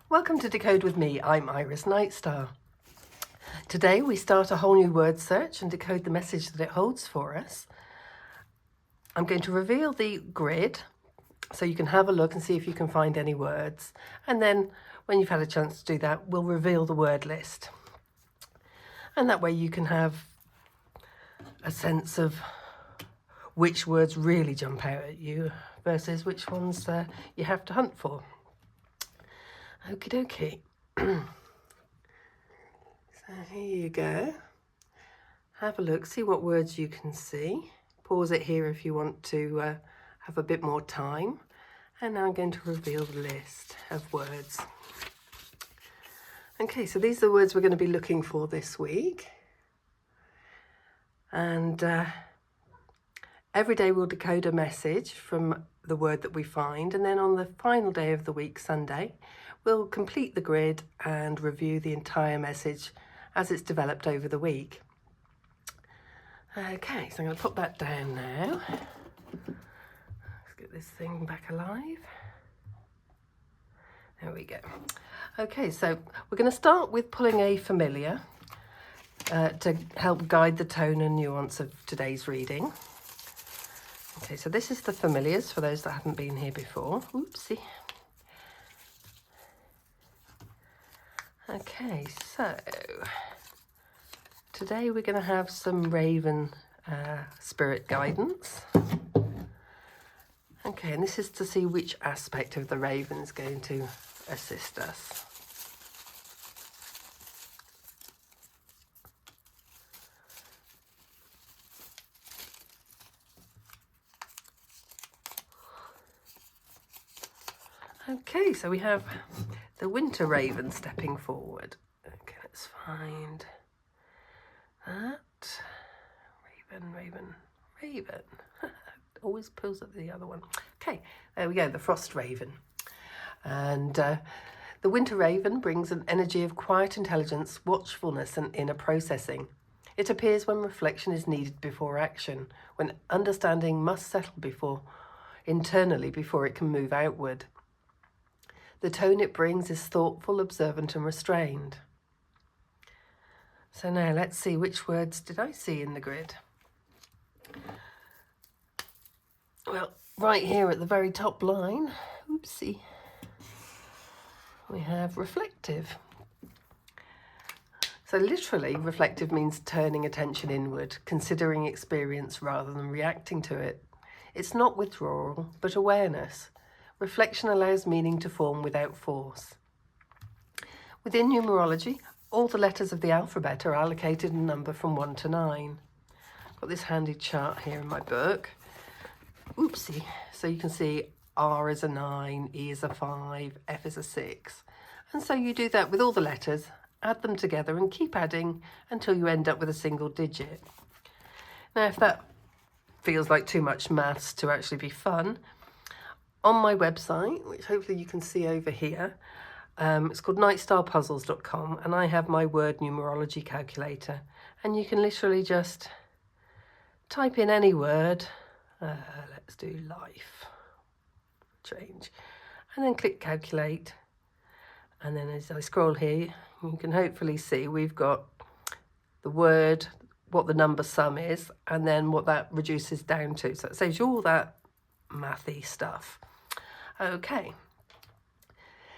Welcome to Decode with me. I'm Iris Nightstar. Today we start a whole new word search and decode the message that it holds for us. I'm going to reveal the grid so you can have a look and see if you can find any words. And then when you've had a chance to do that, we'll reveal the word list. And that way you can have a sense of which words really jump out at you versus which ones you have to hunt for. Okie dokie. So here you go. Have a look, see what words you can see. Pause it here if you want to have a bit more time. And now I'm going to reveal the list of words. Okay, so these are the words we're going to be looking for this week. And every day we'll decode a message from the word that we find. And then on the final day of the week, Sunday, we'll complete the grid and review the entire message as it's developed over the week. Okay, so I'm going to put that down now. Let's get this thing back alive. There we go. Okay, so we're going to start with pulling a familiar to help guide the tone and nuance of today's reading. Okay, so this is the familiars for those that haven't been here before. Oopsie. Okay, so today we're going to have some Raven spirit guidance. Okay, and this is to see which aspect of the Raven is going to assist us. Okay, so we have the Winter Raven stepping forward. Okay, let's find that. Raven. Always pulls up the other one. Okay, there we go, the Frost Raven. And the Winter Raven brings an energy of quiet intelligence, watchfulness and inner processing. It appears when reflection is needed before action, when understanding must settle internally before it can move outward. The tone it brings is thoughtful, observant and restrained. So now let's see, which words did I see in the grid? Well, right here at the very top line, oopsie, we have reflective. So literally, reflective means turning attention inward, considering experience rather than reacting to it. It's not withdrawal, but awareness. Reflection allows meaning to form without force. Within numerology, all the letters of the alphabet are allocated a number from 1 to 9. I've got this handy chart here in my book. Oopsie. So you can see R is a 9, E is a 5, F is a 6. And so you do that with all the letters, add them together and keep adding until you end up with a single digit. Now, if that feels like too much maths to actually be fun, on my website, which hopefully you can see over here, it's called nightstarpuzzles.com, and I have my word numerology calculator, and you can literally just type in any word. Let's do life, change, and then click calculate. And then as I scroll here, you can hopefully see we've got the word, what the number sum is, and then what that reduces down to. So it saves you all that mathy stuff. Okay,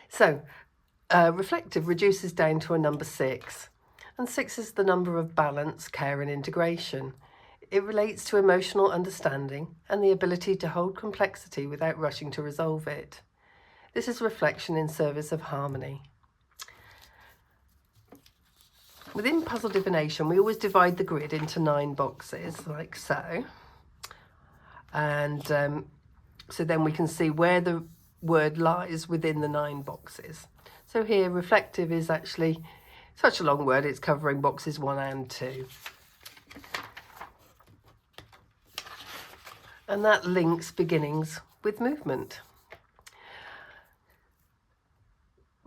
so reflective reduces down to a number 6, and 6 is the number of balance, care and integration. It relates to emotional understanding and the ability to hold complexity without rushing to resolve it. This is reflection in service of harmony. Within Puzzle Divination, we always divide the grid into 9 boxes, like so. And so then we can see where the word lies within the 9 boxes. So here, reflective is actually such a long word, it's covering boxes 1 and 2. And that links beginnings with movement.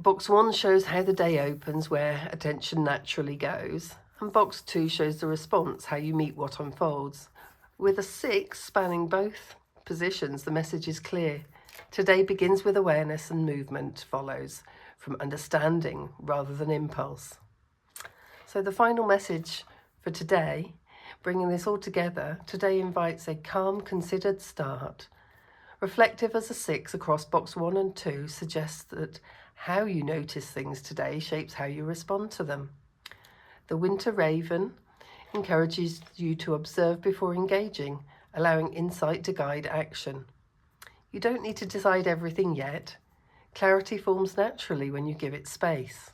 Box 1 shows how the day opens, where attention naturally goes. And box 2 shows the response, how you meet what unfolds. With a 6 spanning both positions, the message is clear. Today begins with awareness and movement follows from understanding rather than impulse. So the final message for today, bringing this all together, today invites a calm, considered start. Reflective as a 6 across box 1 and 2 suggests that how you notice things today shapes how you respond to them. The Winter Raven encourages you to observe before engaging, allowing insight to guide action. You don't need to decide everything yet. Clarity forms naturally when you give it space.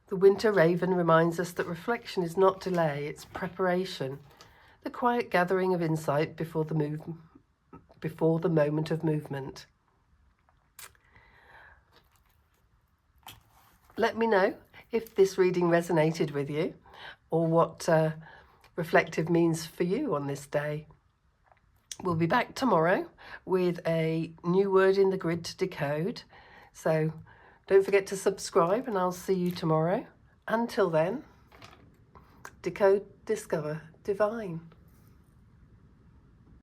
The Winter Raven reminds us that reflection is not delay, it's preparation, the quiet gathering of insight before the moment of movement. Let me know if this reading resonated with you or what reflective means for you on this day. We'll be back tomorrow with a new word in the grid to decode. So don't forget to subscribe and I'll see you tomorrow. Until then, decode, discover, divine.